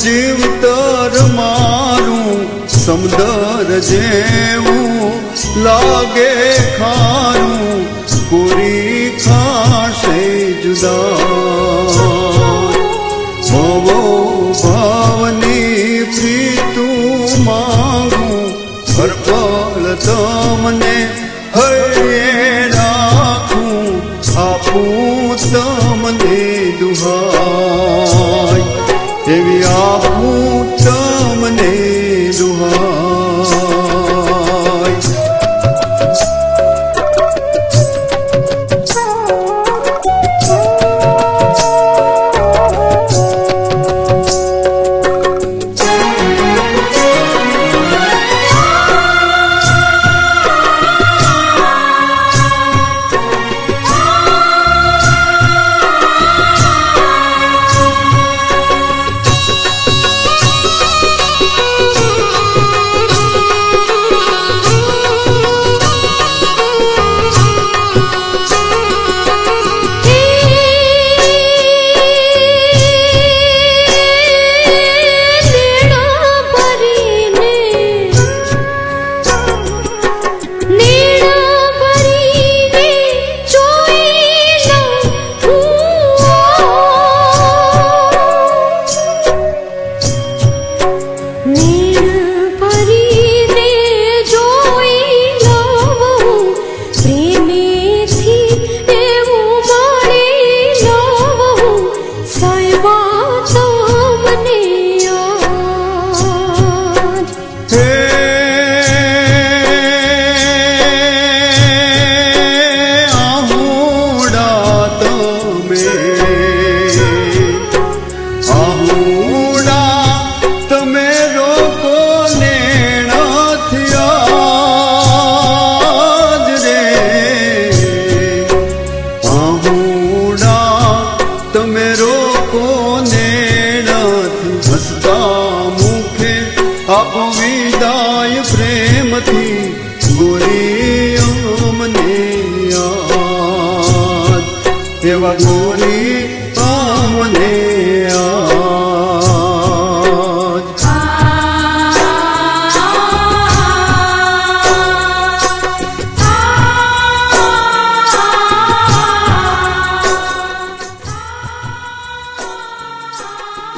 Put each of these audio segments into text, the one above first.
જીવતર મારું સમદર જેવું લાગે ખારું પૂરી ખાશે જુદા ભવો ભાવની પ્રીતું માંગું હરપલ તમને હૈયે રાખું આપું તમને દુહાઈ એવી આપું તમને દુહાઈ એવા ગોરી અમને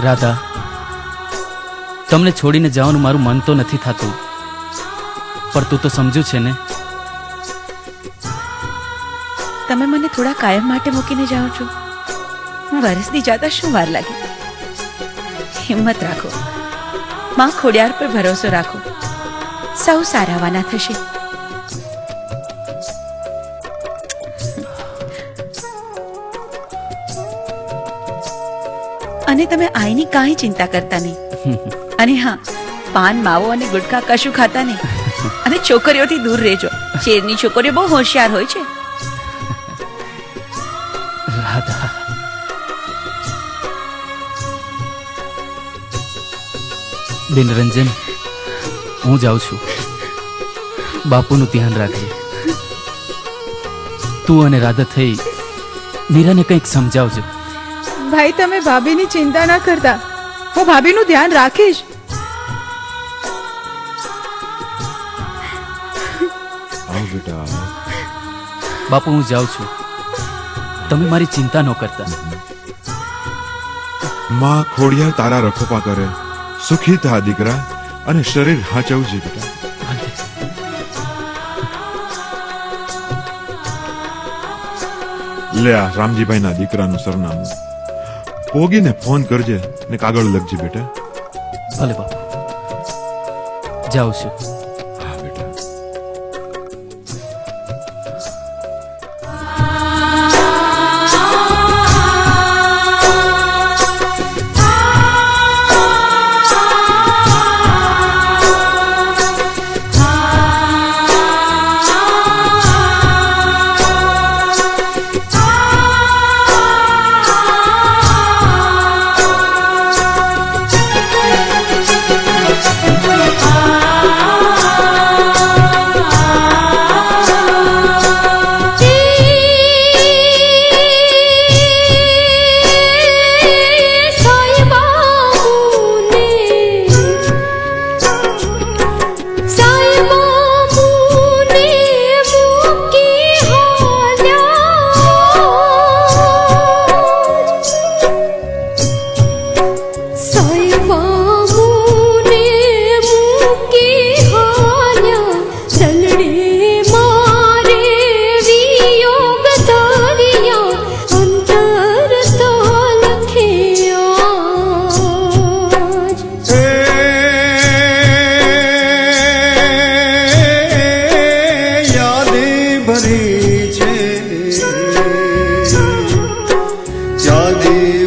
રાધા, તમને છોડીને જવાનું મારું મન તો નથી થતું, પણ તું તો સમજુ છે ને? તમે મને થોડા કાયમ માટે મૂકીને જાઓ છો. હું વરસની જાતા શું વાર લાગી? હિંમત રાખો, માં ખોડિયાર પર ભરોસો રાખો, સૌ સારાવાના થશે. અને તમે આઈની કાંઈ ચિંતા કરતા નહીં. અને હા, પાન માવો અને ગુટખા કશું ખાતા નહીં. અને છોકરીઓથી દૂર રહેજો. શેરની છોકરીઓ બહુ હોશિયાર હોય છે. રાધા, બિનરંજન, હું જાઉં છું. બાપુનું ધ્યાન રાખજે. તું અને રાધા થઈ મીરાને કંઈક સમજાવજો. ભાઈ, તમે ભાભીની ચિંતા ના કરતા, હું ભાભીનું ધ્યાન રાખીશ. આવ બેટા. બાપુ, હું જાઉં છું. તમે મારી ચિંતા ન કરતા. માં ખોડિયાર તારા રખોપા કરે. સુખી થા દીકરા, અને શરીર હાચવજે બેટા. લે આ રામજીભાઈ ના દીકરાનું સરનામું. પોગીને ફોન કરજે ને કાગળ લખજે બેટા. ભલે બાપુ, જાઉં છું. હા બેટા. આ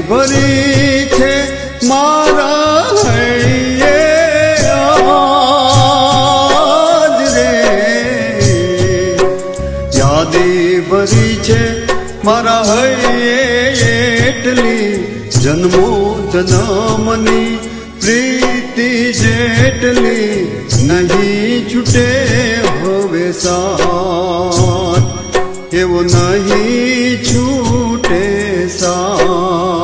ભરી છે મારા હૈયે આજ રે, યાદી ભરી છે મારા હૈયે એટલી જન્મો જન્મની પ્રીતિ જેટલી નહીં છૂટે હવે સાથ, એવો નહીં છૂટે સાથ.